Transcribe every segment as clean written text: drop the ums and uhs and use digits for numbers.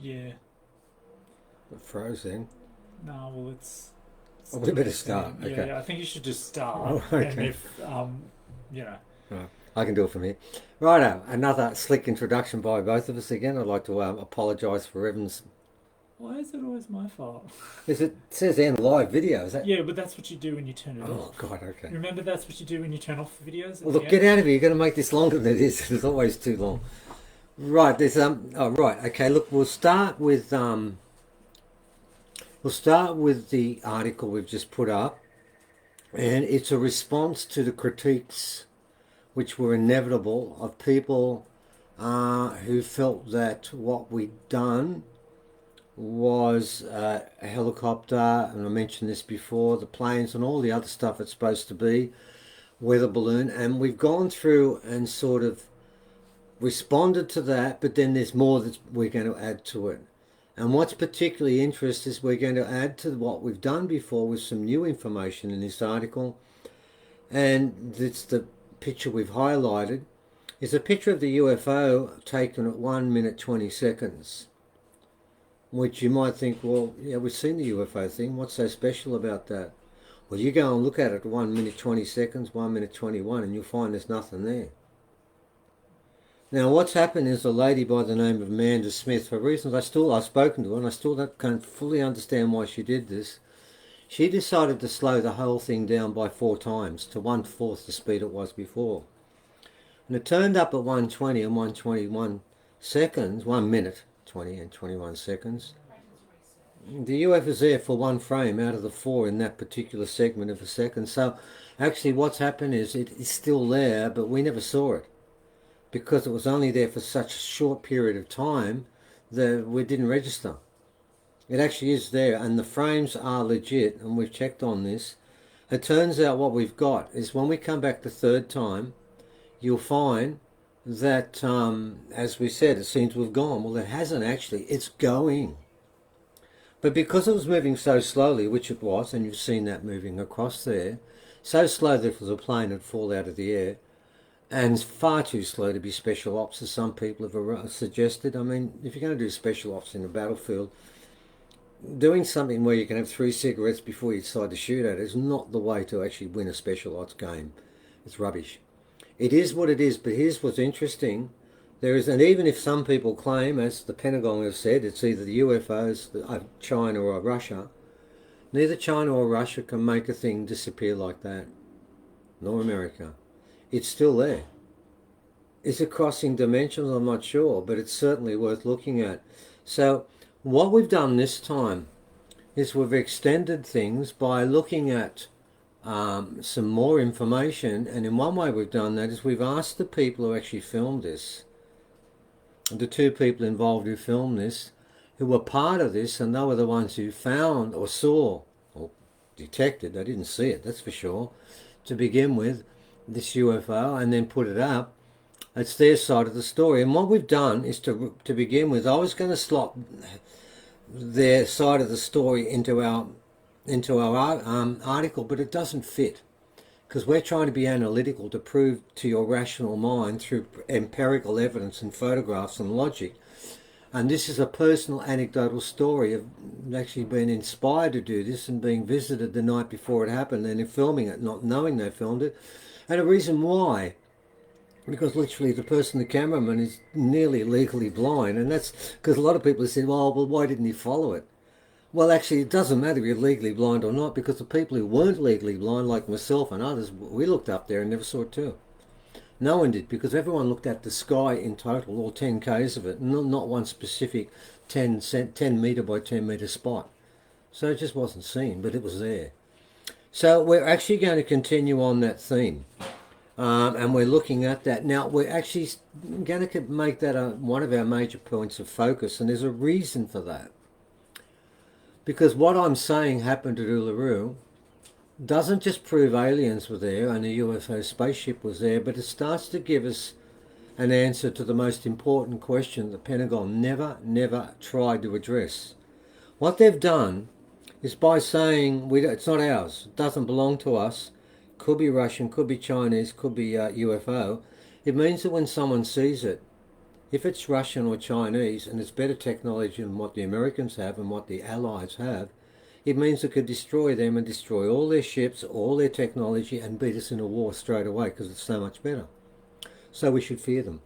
Yeah. It froze then. No, well, it's Oh, we doing better its start. thing. Yeah, Okay. yeah. I think you should just start, Oh, and okay. if you know, Right. I can do it from here. Righto. Another slick introduction by both of us again. I'd like to apologise for Evan's. why is it always my fault? It says end live video. Is that? Yeah, but that's what you do when you turn it Oh off. God. Okay. Remember, that's what you do when you turn off the videos at Well, the look, get end. out of here. You're going to make this longer than it is. It's always too long. Right. There's Oh, right. Okay. Look, we'll start with the article we've just put up, and it's a response to the critiques which were inevitable of people who felt that what we'd done was a helicopter, and I mentioned this before, the planes and all the other stuff it's supposed to be, weather balloon, and we've gone through and sort of responded to that, but then there's more that we're going to add to it. And what's particularly interesting is we're going to add to what we've done before with some new information in this article, and it's the picture we've highlighted. Is a picture of the UFO taken at 1 minute 20 seconds. Which you might think, well, yeah, we've seen the UFO thing. What's so special about that? Well, you go and look at it 1 minute 20 seconds, 1 minute 21, and you'll find there's nothing there. Now, what's happened is a lady by the name of Amanda Smith, for reasons I've spoken to her, and I still can't fully understand why she did this. She decided to slow the whole thing down by 4 times to 1/4 the speed it was before. And it turned up at 120 and 121 seconds, 1 minute 20 and 21 seconds. The UFO is there for one frame out of the four in that particular segment of a second. So actually what's happened is it is still there, but we never saw it because it was only there for such a short period of time that we didn't register. It actually is there, and the frames are legit, and we've checked on this. It turns out what we've got is when we come back the third time, you'll find that, as we said, it seems to have gone. Well, it hasn't actually. It's going. But because it was moving so slowly, which it was, and you've seen that moving across there, so slow that if it was a plane, it'd fall out of the air, and far too slow to be special ops, as some people have suggested. I mean, if you're going to do special ops in a battlefield, doing something where you can have 3 cigarettes before you decide to shoot at it is not the way to actually win a special ops game. It's rubbish. It is what it is, but here's what's interesting. There is, and even if some people claim, as the Pentagon has said, it's either the UFOs of China or Russia, neither China or Russia can make a thing disappear like that, nor America. It's still there. Is it crossing dimensions? I'm not sure, but it's certainly worth looking at. So what we've done this time is we've extended things by looking at some more information, and in one way we've done that is we've asked the people who actually filmed this, the two people involved who filmed this, who were part of this, and they were the ones who found or saw or detected, they didn't see it, that's for sure, to begin with, this UFO, and then put it up. It's their side of the story. And what we've done is to begin with, I was going to slot their side of the story into our article, but it doesn't fit because we're trying to be analytical to prove to your rational mind through empirical evidence and photographs and logic. And this is a personal anecdotal story of actually being inspired to do this and being visited the night before it happened and then filming it, not knowing they filmed it. And a reason why, because literally the person, the cameraman, is nearly legally blind. And that's because a lot of people have said, well, why didn't he follow it? Well, actually, it doesn't matter if you're legally blind or not, because the people who weren't legally blind, like myself and others, we looked up there and never saw it too. No one did, because everyone looked at the sky in total, all 10 k's of it, not one specific 10 metre by 10 metre spot. So it just wasn't seen, but it was there. So we're actually going to continue on that theme. And we're looking at that. Now, we're actually going to make that one of our major points of focus, and there's a reason for that. Because what I'm saying happened at Uluru doesn't just prove aliens were there and a UFO spaceship was there, but it starts to give us an answer to the most important question the Pentagon never tried to address. What they've done is by saying it's not ours, it doesn't belong to us, could be Russian, could be Chinese, could be UFO, it means that when someone sees it, If it's Russian or Chinese and it's better technology than what the Americans have and what the Allies have, it means it could destroy them and destroy all their ships, all their technology, and beat us in a war straight away because it's so much better. So we should fear them.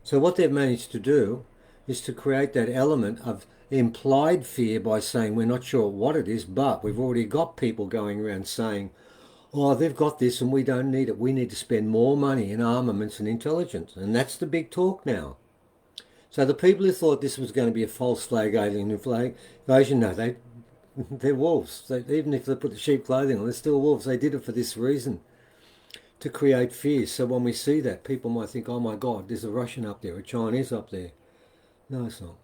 So what they've managed to do is to create that element of implied fear by saying we're not sure what it is, but we've already got people going around saying, oh, they've got this and we don't need it. We need to spend more money in armaments and intelligence. And that's the big talk now. So the people who thought this was going to be a false flag alien invasion, no, they're wolves. Even if they put the sheep clothing on, they're still wolves. They did it for this reason, to create fear. So when we see that, people might think, oh my God, there's a Russian up there, a Chinese up there. No, it's not.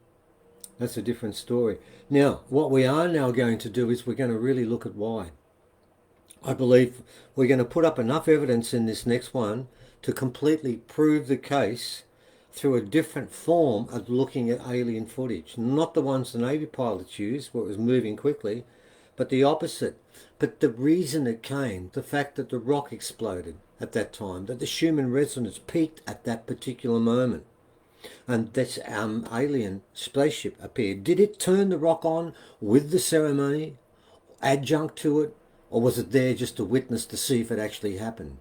That's a different story. Now, what we are now going to do is we're going to really look at why. I believe we're going to put up enough evidence in this next one to completely prove the case through a different form of looking at alien footage. Not the ones the Navy pilots used, where it was moving quickly, but the opposite. But the reason it came, the fact that the rock exploded at that time, that the Schumann resonance peaked at that particular moment, and this alien spaceship appeared. Did it turn the rock on with the ceremony, adjunct to it, or was it there just to witness to see if it actually happened?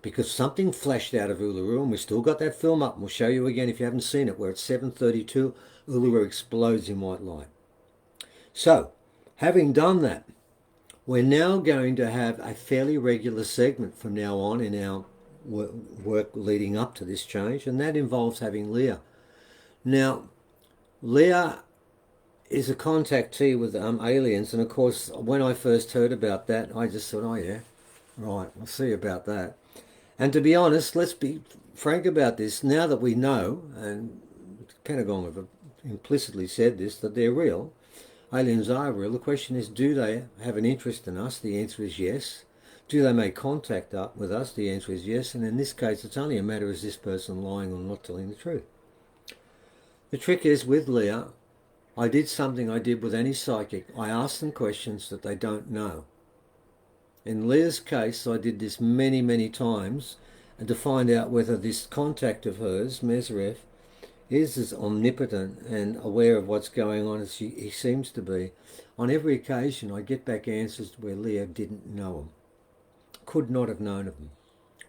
Because something flashed out of Uluru, and we still got that film up, and we'll show you again if you haven't seen it, where at 7:32 Uluru explodes in white light. So, having done that, we're now going to have a fairly regular segment from now on in our work leading up to this change, and that involves having Leah. Now, Leah is a contactee with aliens, and of course, when I first heard about that, I just thought, oh yeah, right, I'll see about that. And to be honest, let's be frank about this. Now that we know, and the Pentagon have implicitly said this, that they're real, aliens are real, the question is, do they have an interest in us? The answer is yes. Do they make contact up with us? The answer is yes. And in this case, it's only a matter of is this person lying or not telling the truth. The trick is with Leah, I did something I did with any psychic. I asked them questions that they don't know. In Leah's case, I did this many, many times, and to find out whether this contact of hers, Mesref, is as omnipotent and aware of what's going on as he seems to be. On every occasion, I get back answers where Leah didn't know them, could not have known of them,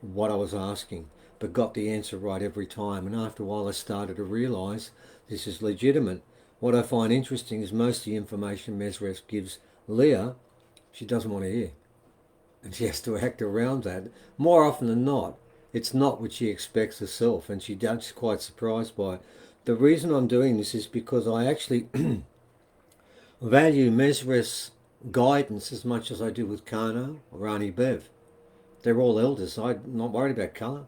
what I was asking, but got the answer right every time. And after a while, I started to realise this is legitimate. What I find interesting is most of the information Mesref gives Leah, she doesn't want to hear. And she has to act around that. More often than not, it's not what she expects herself, and she's quite surprised by it. The reason I'm doing this is because I actually value Mesref's guidance as much as I do with Kano or Rani Bev. They're all elders. I'm not worried about colour.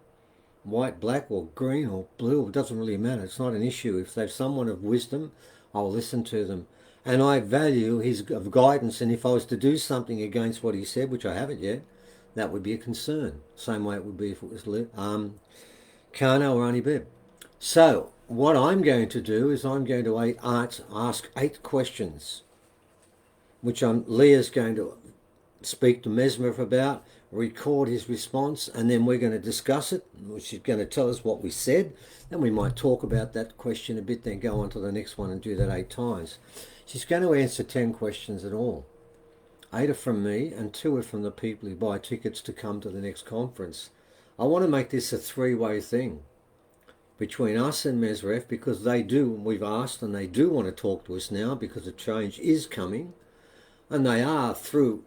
White, black, or green, or blue, it doesn't really matter. It's not an issue. If they've someone of wisdom, I'll listen to them. And I value his guidance, and if I was to do something against what he said, which I haven't yet, that would be a concern. Same way it would be if it was Kano or Rani Beb. So, what I'm going to do is I'm going to ask 8 questions, which Leah's going to speak to Mesref about, record his response, and then we're going to discuss it, which is going to tell us what we said. Then we might talk about that question a bit, then go on to the next one and do that 8 times. She's going to answer 10 questions in all. 8 are from me and 2 are from the people who buy tickets to come to the next conference. I want to make this a 3-way thing between us and Mesref, because they do, we've asked, and they do want to talk to us now because a change is coming, and they are through,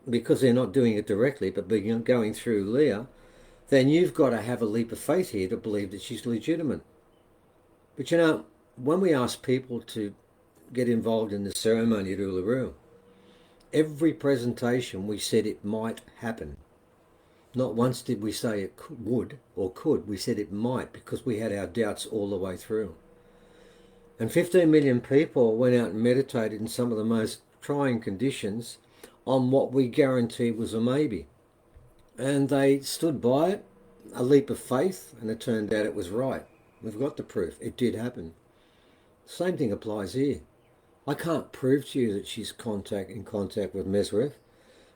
because they're not doing it directly, but going through Leah. Then you've got to have a leap of faith here to believe that she's legitimate. But you know, when we ask people to get involved in the ceremony at Uluru, every presentation we said it might happen. Not once did we say it would or could. We said it might, because we had our doubts all the way through. And 15 million people went out and meditated in some of the most trying conditions on what we guaranteed was a maybe. And they stood by it, a leap of faith, and it turned out it was right. We've got the proof. It did happen. Same thing applies here. I can't prove to you that she's in contact with Mesref,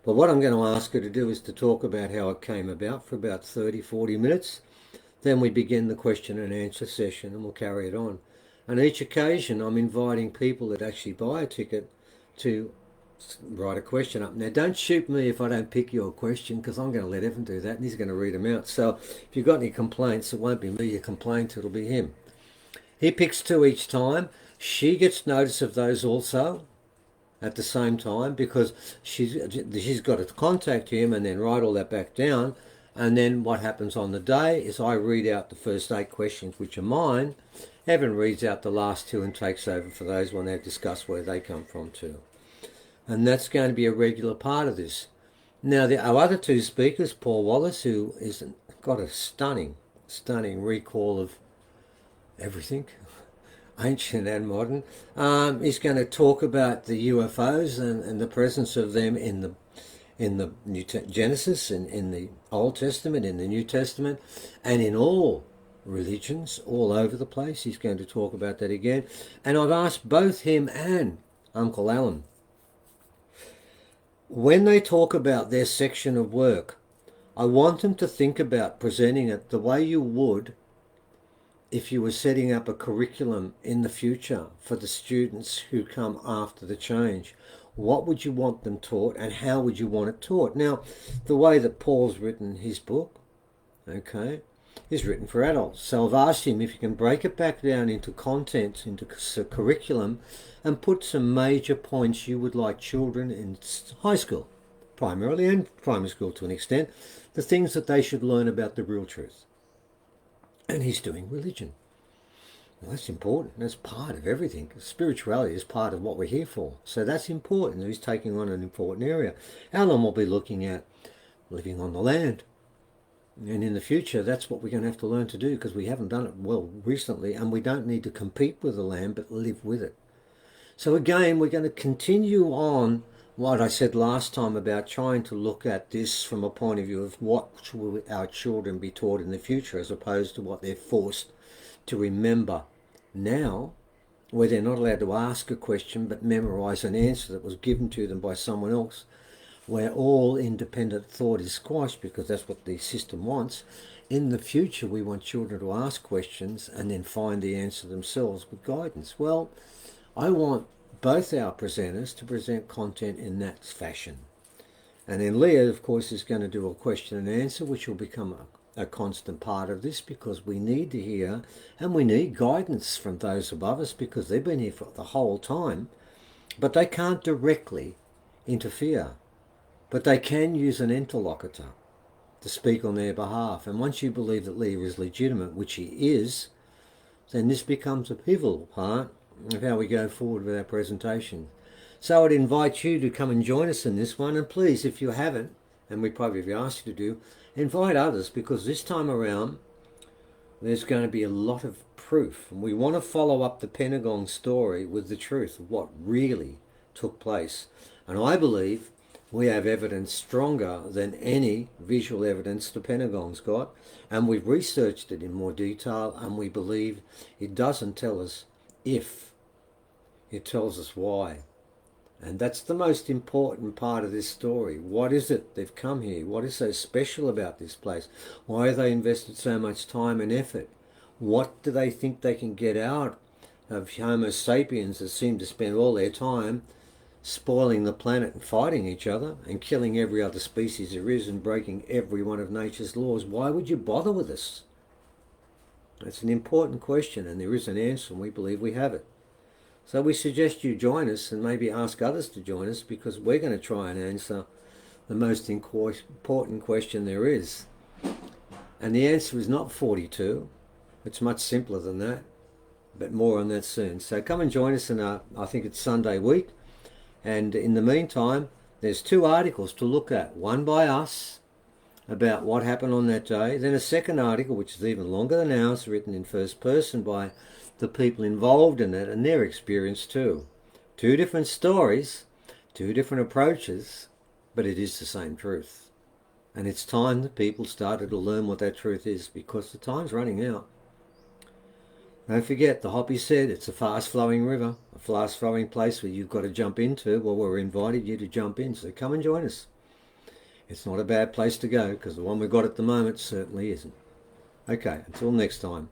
but what I'm going to ask her to do is to talk about how it came about for about 30, 40 minutes. Then we begin the question and answer session and we'll carry it on. And each occasion I'm inviting people that actually buy a ticket to write a question up. Now don't shoot me if I don't pick your question, because I'm going to let Evan do that and he's going to read them out. So if you've got any complaints, it won't be me you complain to, it'll be him. He picks two each time. She gets notice of those also at the same time, because she's got to contact him and then write all that back down. And then what happens on the day is I read out the first 8 questions, which are mine. Evan reads out the last 2 and takes over for those when they discuss where they come from too. And that's going to be a regular part of this. Now, our other 2 speakers, Paul Wallace, who has got a stunning recall of everything, ancient and modern, is going to talk about the UFOs and the presence of them in the Genesis, in the Old Testament, in the New Testament, and in all religions all over the place. He's going to talk about that again. And I've asked both him and Uncle Alan, when they talk about their section of work, I want them to think about presenting it the way you would if you were setting up a curriculum in the future for the students who come after the change. What would you want them taught, and how would you want it taught? Now, the way that Paul's written his book, okay, is written for adults. So I've asked him if he can break it back down into content, into curriculum, and put some major points you would like children in high school, primarily, and primary school to an extent, the things that they should learn about the real truth. And he's doing religion. Well, that's important. That's part of everything. Spirituality is part of what we're here for. So that's important. He's taking on an important area. Alan will be looking at living on the land. And in the future, that's what we're going to have to learn to do, because we haven't done it well recently, and we don't need to compete with the land, but live with it. So again, we're going to continue on what I said last time about trying to look at this from a point of view of what will our children be taught in the future, as opposed to what they're forced to remember now, where they're not allowed to ask a question but memorize an answer that was given to them by someone else, where all independent thought is squashed because that's what the system wants. In the future, we want children to ask questions and then find the answer themselves with guidance. Well, I want both our presenters to present content in that fashion. And then Leah, of course, is going to do a question and answer, which will become a constant part of this, because we need to hear and we need guidance from those above us, because they've been here for the whole time, but they can't directly interfere. But they can use an interlocutor to speak on their behalf. And once you believe that Leah is legitimate, which he is, then this becomes a pivotal part of how we go forward with our presentation. So I'd invite you to come and join us in this one. And please, if you haven't, and we probably have asked you to do, invite others, because this time around there's going to be a lot of proof. And we want to follow up the Pentagon story with the truth of what really took place. And I believe we have evidence stronger than any visual evidence the Pentagon's got, and we've researched it in more detail, and we believe it doesn't tell us if, it tells us why. And that's the most important part of this story. What is it they've come here? What is so special about this place? Why have they invested so much time and effort? What do they think they can get out of Homo sapiens that seem to spend all their time spoiling the planet and fighting each other and killing every other species there is and breaking every one of nature's laws? Why would you bother with us? That's an important question, and there is an answer, and we believe we have it. So we suggest you join us and maybe ask others to join us, because we're going to try and answer the most important question there is. And the answer is not 42. It's much simpler than that, but more on that soon. So come and join us in I think it's Sunday week. And in the meantime, there's 2 articles to look at. One by us about what happened on that day. Then a second article, which is even longer than ours, written in first person by the people involved in it and their experience too. 2 different stories, 2 different approaches, but it is the same truth. And it's time that people started to learn what that truth is, because the time's running out. Don't forget, the Hoppy said it's a fast-flowing river, a fast-flowing place where you've got to jump into. Well, we're invited you to jump in, so come and join us. It's not a bad place to go, because the one we've got at the moment certainly isn't. Okay, until next time.